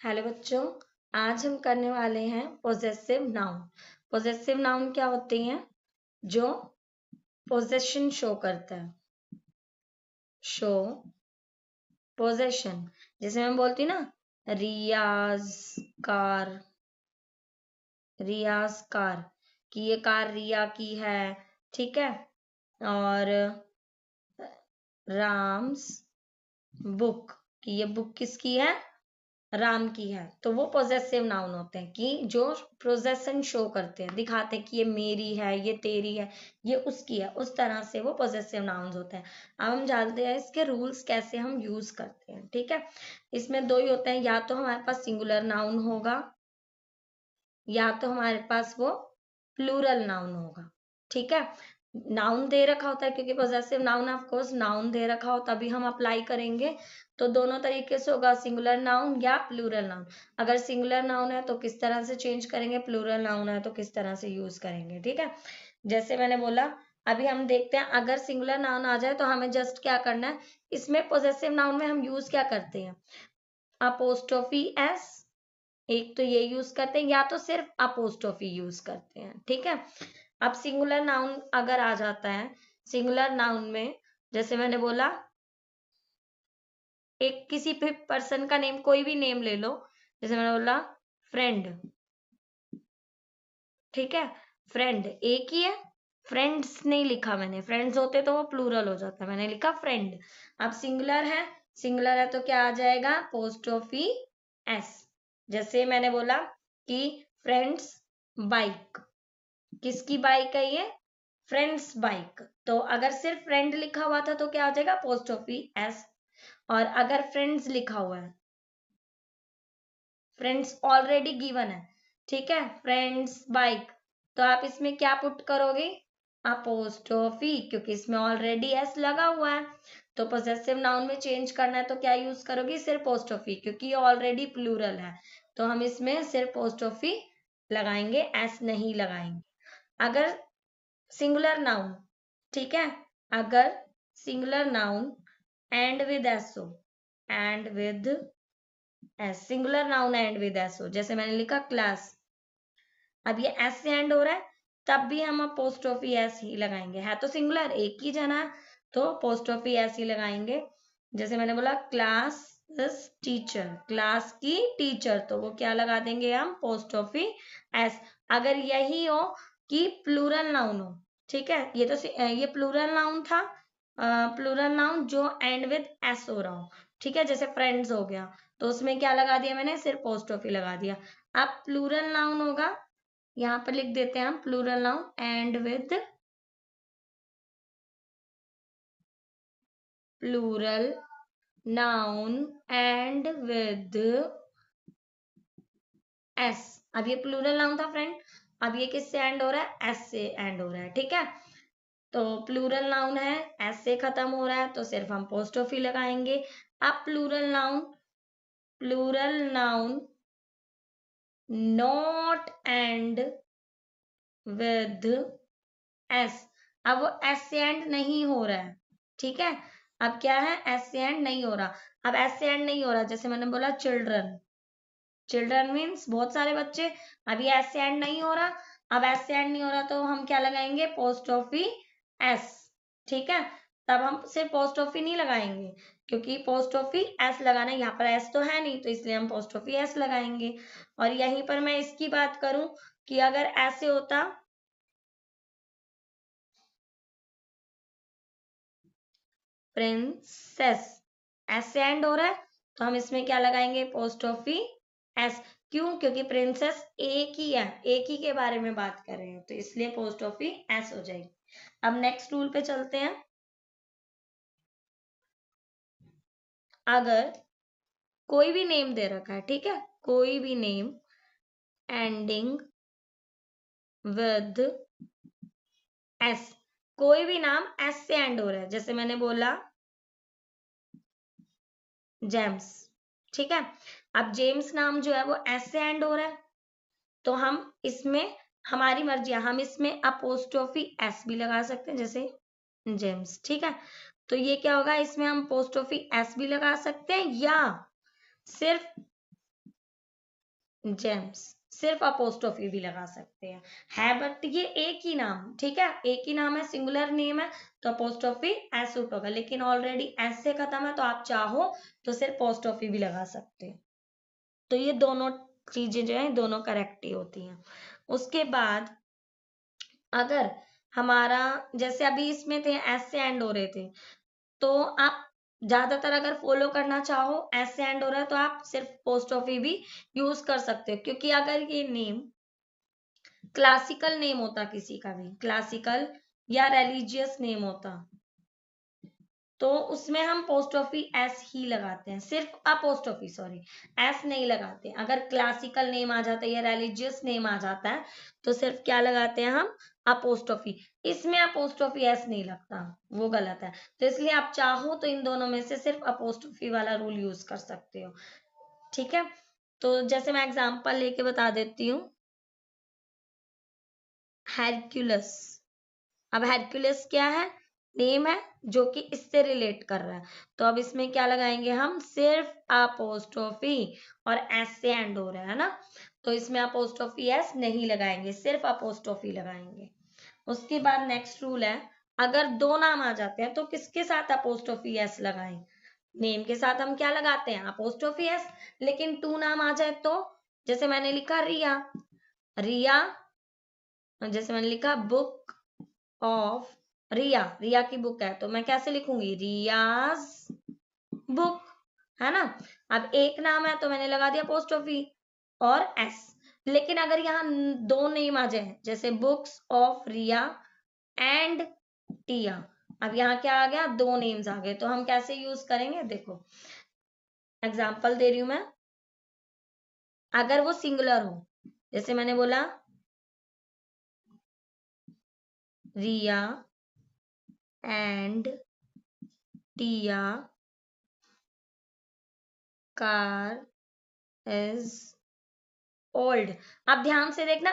Hello बच्चों, आज हम करने वाले हैं पोजेसिव नाउन। पोजेसिव नाउन क्या होते हैं? जो पोजेशन शो करता है। शो पोजेशन, जैसे मैं बोलती हूँ ना, रियाज कार। रियाज कार कि ये कार रिया की है, ठीक है। और राम्स बुक कि ये बुक किसकी है? राम की है। तो वो पोजेसिव नाउन होते हैं कि जो पोजेशन शो करते हैं, दिखाते हैं कि ये मेरी है, ये तेरी है, ये उसकी है। उस तरह से वो पोजेसिव नाउन्स होते हैं। अब हम जानते हैं इसके रूल्स कैसे हम यूज करते हैं, ठीक है। इसमें दो ही होते हैं, या तो हमारे पास सिंगुलर नाउन होगा या तो हमारे पास वो प्लूरल नाउन होगा, ठीक है। नाउन दे रखा होता है क्योंकि possessive noun of course noun दे रखा हो तभी हम अप्लाई करेंगे। तो दोनों तरीके से होगा, सिंगुलर नाउन या प्लूरल नाउन। अगर सिंगुलर नाउन है तो किस तरह से चेंज करेंगे, प्लूरल नाउन है तो किस तरह से यूज करेंगे, ठीक है। जैसे मैंने बोला, अभी हम देखते हैं अगर सिंगुलर नाउन आ जाए तो हमें जस्ट क्या करना है। इसमें पोजेसिव नाउन में हम यूज क्या करते हैं? अपोस्ट्रोफी एस, एक तो ये यूज करते हैं, या तो सिर्फ अपोस्ट्रोफी यूज करते हैं, ठीक है। अब सिंगुलर नाउन अगर आ जाता है, सिंगुलर नाउन में जैसे मैंने बोला, एक किसी भी पर्सन का नेम, कोई भी नेम ले लो। जैसे मैंने बोला फ्रेंड, ठीक है। फ्रेंड एक ही है, फ्रेंड्स नहीं लिखा मैंने, फ्रेंड्स होते तो वो प्लूरल हो जाता, मैंने लिखा फ्रेंड। अब सिंगुलर है, सिंगुलर है तो क्या आ जाएगा? Apostrophe S. जैसे मैंने बोला कि फ्रेंड्स बाइक, किसकी बाइक है ये? Friends bike. तो अगर सिर्फ फ्रेंड लिखा हुआ था तो क्या हो जाएगा? Apostrophe S. और अगर फ्रेंड्स लिखा हुआ है, फ्रेंड्स ऑलरेडी गिवन है, ठीक है, फ्रेंड्स बाइक, तो आप इसमें क्या पुट करोगे? अपोस्ट्रोफी, क्योंकि इसमें ऑलरेडी एस लगा हुआ है। तो पोजेसिव नाउन में चेंज करना है तो क्या यूज करोगे? सिर्फ पोस्ट्रोफी, क्योंकि ये ऑलरेडी प्लूरल है। तो हम इसमें सिर्फ पोस्ट्रोफी लगाएंगे, एस नहीं लगाएंगे। अगर सिंगुलर नाउन, ठीक है, अगर singular noun end with S हो, end with S, singular noun end with S हो, जैसे मैंने लिखा क्लास, अब ये एस से एंड हो रहा है, तब भी हम अपोस्ट्रोफी एस ही लगाएंगे। है तो सिंगुलर, एक ही जना है, तो अपोस्ट्रोफी एस ही लगाएंगे। जैसे मैंने बोला क्लास टीचर, क्लास की टीचर, तो वो क्या लगा देंगे हम? Apostrophe S. अगर यही हो कि प्लूरल नाउन हो, ठीक है, ये तो ये प्लूरल नाउन था, प्लूरल नाउन जो एंड विद एस हो रहा हो, ठीक है, जैसे फ्रेंड्स हो गया, तो उसमें क्या लगा दिया मैंने? सिर्फ अपोस्ट्रोफी लगा दिया। अब प्लूरल नाउन होगा, यहाँ पर लिख देते हैं हम plural noun end with, plural noun end with S. अब ये प्लूरल नाउन था फ्रेंड, अब ये किससे एंड हो रहा है? एस से एंड हो रहा है, ठीक है। तो प्लूरल नाउन है, एस से खत्म हो रहा है, तो सिर्फ हम पोस्टोफी लगाएंगे। अब plural noun not end with S, अब वो एस से एंड नहीं हो रहा है, ठीक है। अब क्या है? एस से एंड नहीं हो रहा। अब एस से एंड नहीं हो रहा, जैसे मैंने बोला चिल्ड्रन, चिल्ड्रन मीन्स बहुत सारे बच्चे, अब ये एस से एंड नहीं हो रहा। अब एस से एंड नहीं हो रहा तो हम क्या लगाएंगे? पोस्टोफी एस, ठीक है। तब हम सिर्फ पोस्टोफी नहीं लगाएंगे, क्योंकि पोस्टोफी एस लगाना है, यहाँ पर एस तो है नहीं, तो इसलिए हम पोस्टोफी एस लगाएंगे। और यहीं पर मैं इसकी बात करूं कि अगर ऐसे होता, प्रिंसेस, एस से एंड हो रहा है, तो हम इसमें क्या लगाएंगे? पोस्टोफी एस। क्यों? क्योंकि प्रिंसेस एक ही है, एक ही के बारे में बात कर रहे हैं, तो इसलिए पोस्टोफी एस हो जाएगी। अब नेक्स्ट रूल पे चलते हैं। अगर कोई भी नेम दे रखा है, ठीक है, कोई भी नेम एंडिंग विद एस, कोई भी नाम एस से एंड हो रहा है, जैसे मैंने बोला जेम्स, ठीक है। अब जेम्स नाम जो है वो एस से एंड हो रहा है, तो हम इसमें हमारी मर्जी है, हम इसमें अपोस्ट्रोफी एस भी लगा सकते हैं, जैसे जेम्स, ठीक है। तो ये क्या होगा? इसमें हम अपोस्ट्रोफी एस भी लगा सकते हैं, या सिर्फ जेम्स, सिर्फ अपोस्ट्रोफी भी लगा सकते हैं, है बट ये एक ही नाम, ठीक है, एक ही नाम है, सिंगुलर नेम है, तो अपोस्ट्रोफी एस सूट होगा, लेकिन ऑलरेडी एस से खत्म है तो आप चाहो तो सिर्फ अपोस्ट्रोफी भी लगा सकते हैं। तो ये दोनों चीजें जो है दोनों करेक्ट ही होती हैं। उसके बाद अगर हमारा जैसे अभी इसमें थे एस से एंड हो रहे थे, तो आप ज्यादातर अगर फॉलो करना चाहो एस से एंड हो रहा है तो आप सिर्फ अपोस्ट्रोफी भी यूज कर सकते हो, क्योंकि अगर ये नेम क्लासिकल नेम होता, किसी का भी क्लासिकल या रिलीजियस नेम होता, तो उसमें हम अपोस्ट्रोफी एस ही लगाते हैं, सिर्फ अपोस्ट्रोफी, सॉरी एस नहीं लगाते। अगर क्लासिकल नेम आ जाता है या रिलीजियस नेम आ जाता है तो सिर्फ क्या लगाते हैं हम, अपोस्ट्रोफी। इसमें अपोस्ट्रोफी एस नहीं लगता, वो गलत है। तो इसलिए आप चाहो तो इन दोनों में से सिर्फ अपोस्ट्रोफी वाला रूल यूज कर सकते हो, ठीक है। तो जैसे मैं एग्जांपल लेके बता देती हूँ, हेरक्यूलस। अब हेरक्यूलस क्या है, नेम है जो कि इससे रिलेट कर रहा है, तो अब इसमें क्या लगाएंगे हम, सिर्फ अपोस्ट्रोफी, और एस से एंड हो रहा है ना, तो इसमें अपोस्ट्रोफी एस नहीं लगाएंगे, सिर्फ अपोस्ट्रोफी लगाएंगे। उसके बाद नेक्स्ट रूल है, अगर दो नाम आ जाते हैं तो किसके साथ अपोस्ट्रोफी एस लगाएं, नेम के साथ हम क्या लगाते हैं, अपोस्ट्रोफी एस, लेकिन टू नाम आ जाए तो, जैसे मैंने लिखा रिया, रिया, जैसे मैंने लिखा बुक ऑफ रिया, रिया की बुक है, तो मैं कैसे लिखूंगी, रियाज बुक, है ना। अब एक नाम है तो मैंने लगा दिया अपोस्ट्रोफी और एस, लेकिन अगर यहाँ दो नेम आ जाए, जैसे बुक्स ऑफ रिया एंड टिया, अब यहाँ क्या आ गया, दो नेम्स आ गए, तो हम कैसे यूज करेंगे, देखो एग्जाम्पल दे रही हूं मैं। अगर वो सिंगुलर हो, जैसे मैंने बोला रिया and Tiya car is old. अब ध्यान से देखना,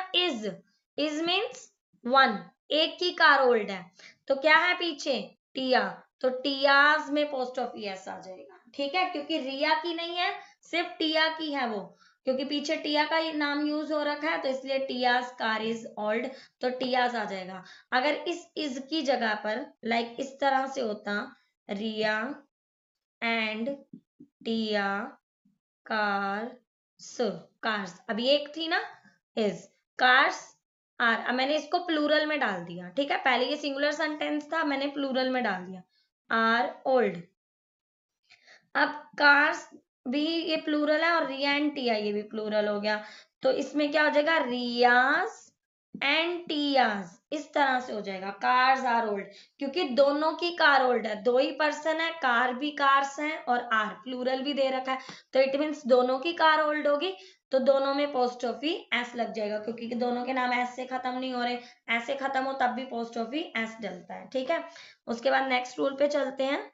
इज मीन्स वन, एक की कार ओल्ड है, तो क्या है पीछे, टिया, तो टियाज में पोस्ट ऑफ एस आ जाएगा, ठीक है, क्योंकि रिया की नहीं है, सिर्फ टिया की है वो, क्योंकि पीछे टिया का नाम यूज हो रखा है, तो इसलिए टियाज कार इज ओल्ड, तो टियाज आ जाएगा। अगर इस की जगह पर लाइक इस तरह से होता, रिया एंड टिया कार्स, कार्स, अभी एक थी ना, इज, कार्स आर, अब मैंने इसको प्लूरल में डाल दिया, ठीक है, पहले ये सिंगुलर सेंटेंस था, मैंने प्लूरल में डाल दिया, आर ओल्ड। अब कार्स भी ये प्लूरल है, और रिया एंड टिया ये भी प्लूरल हो गया, तो इसमें क्या हो जाएगा, रियाज एंड टियाज, इस तरह से हो जाएगा, कार्स आर ओल्ड, क्योंकि दोनों की कार ओल्ड है, दो ही पर्सन है, कार भी कार्स हैं और आर प्लूरल भी दे रखा है, तो इट मीन्स दोनों की कार ओल्ड होगी, तो दोनों में पोस्ट ऑफी एस लग जाएगा, क्योंकि दोनों के नाम एस से खत्म नहीं हो रहे, ऐसे खत्म हो तब भी पोस्ट ऑफी एस डलता है, ठीक है। उसके बाद नेक्स्ट रूल पे चलते हैं।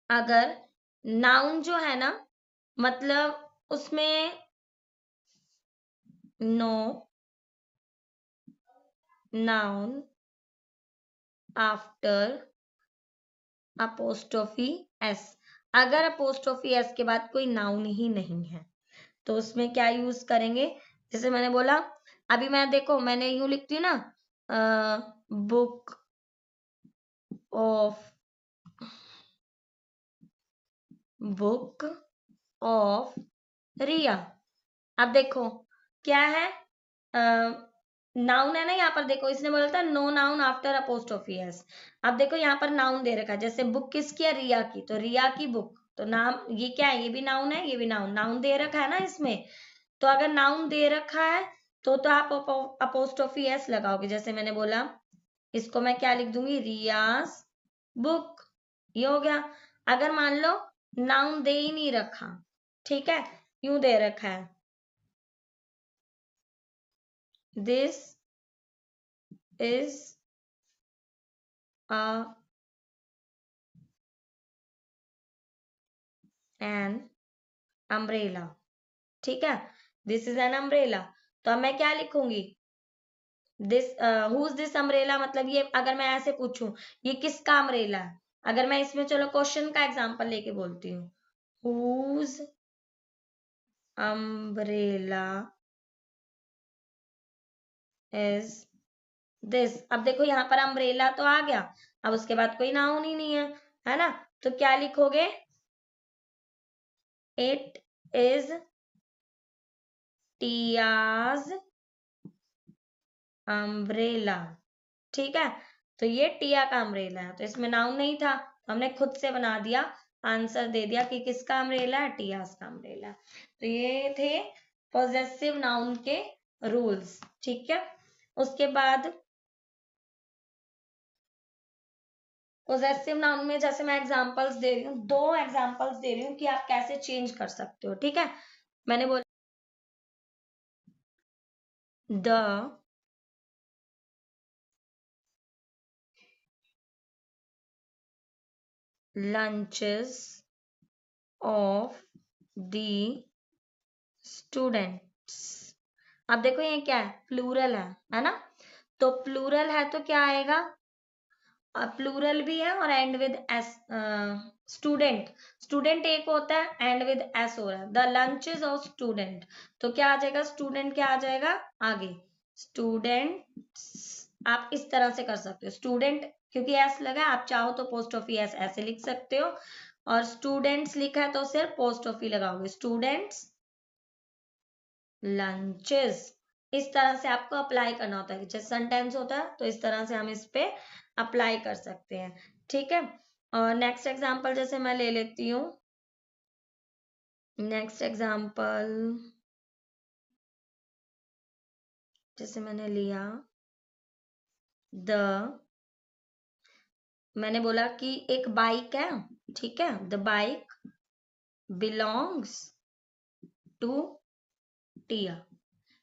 अगर नाउन जो है ना, मतलब उसमें no noun after apostrophe S, अगर अपोस्ट्रोफी एस के बाद कोई नाउन ही नहीं है तो उसमें क्या यूज करेंगे, जैसे मैंने बोला, अभी मैं देखो मैंने यूं लिखती हूँ ना, बुक ऑफ, बुक ऑफ रिया। अब देखो क्या है, नाउन है ना, यहाँ पर देखो इसने बोला था no noun after apostrophe S, अब देखो यहाँ पर नाउन दे रखा है, जैसे बुक किसकी है, रिया की, तो रिया की बुक, तो नाम ये क्या है, ये भी नाउन है, ये भी नाउन, नाउन दे रखा है ना इसमें, तो अगर नाउन दे रखा है तो आप अपोस्ट्रोफी एस लगाओगे, जैसे मैंने बोला इसको मैं क्या लिख दूंगी, रियाज बुक, ये हो गया। अगर मान लो नाउन दे ही नहीं रखा, ठीक है, यूं दे रखा है, दिस इज एन अम्ब्रेला, ठीक है, दिस इज एन अम्ब्रेला, तो अब मैं क्या लिखूंगी, दिस हुज दिस अम्ब्रेला, मतलब ये अगर मैं ऐसे पूछूं ये किसका अम्ब्रेला है, अगर मैं इसमें चलो क्वेश्चन का एग्जांपल लेके बोलती हूँ, whose umbrella is this। अब देखो यहाँ पर अम्ब्रेला तो आ गया, अब उसके बाद कोई नाउन ही नहीं है ना, तो क्या लिखोगे, इट इज टियाज अम्ब्रेला। ठीक है, तो ये टिया का अम्ब्रेला है, तो इसमें नाउन नहीं था, तो हमने खुद से बना दिया, आंसर दे दिया कि किसका अम्ब्रेला है, टियाज का अम्ब्रेला। तो ये थे पॉजेसिव नाउन के रूल्स। ठीक है, उसके बाद पॉजेसिव नाउन में जैसे मैं एग्जांपल्स दे रही हूँ, 2 एग्जांपल्स दे रही हूँ कि आप कैसे चेंज कर सकते हो। ठीक है, मैंने बोला the lunches of the students। अब देखो ये क्या है, प्लूरल है ना, तो प्लूरल है तो क्या आएगा, प्लूरल भी है और and with S, student, student एक होता है, एंड विद एस हो रहा है, द लंचेस ऑफ स्टूडेंट, तो क्या आ जाएगा, स्टूडेंट क्या आ जाएगा आगे, स्टूडेंट्स। आप इस तरह से कर सकते हो, स्टूडेंट क्योंकि एस लगा है, आप चाहो तो पोस्ट ऑफी एस ऐसे लिख सकते हो, और स्टूडेंट्स लिखा है तो सिर्फ पोस्ट ऑफी लगाओगे, स्टूडेंट्स लंचेस। इस तरह से आपको अप्लाई करना होता है, जैसे सेंटेंस होता है तो इस तरह से हम इस पे अप्लाई कर सकते हैं। ठीक है, और नेक्स्ट एग्जांपल जैसे मैं ले लेती हूँ, नेक्स्ट एग्जांपल जैसे मैंने लिया द, मैंने बोला कि एक बाइक है, ठीक है, द बाइक बिलोंग्स टू टिया।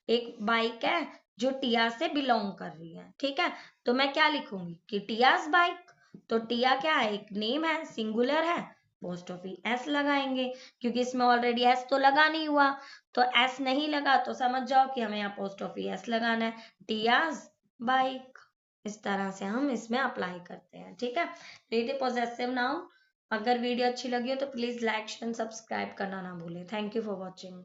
एक बाइक है जो टिया से बिलोंग कर रही है। ठीक है, तो मैं क्या लिखूंगी कि टियाज बाइक, तो टिया क्या है, एक नेम है, सिंगुलर है, पोस्ट ऑफिस एस लगाएंगे, क्योंकि इसमें ऑलरेडी एस तो लगा नहीं हुआ, तो एस नहीं लगा तो समझ जाओ कि हमें यहाँ पोस्ट ऑफिस एस लगाना है, टियाज बाइक। इस तरह से हम इसमें अप्लाई करते हैं। ठीक है, ये थे पॉजेसिव नाउन। अगर वीडियो अच्छी लगी हो तो प्लीज लाइक शेयर सब्सक्राइब करना ना भूलें। Thank you for watching.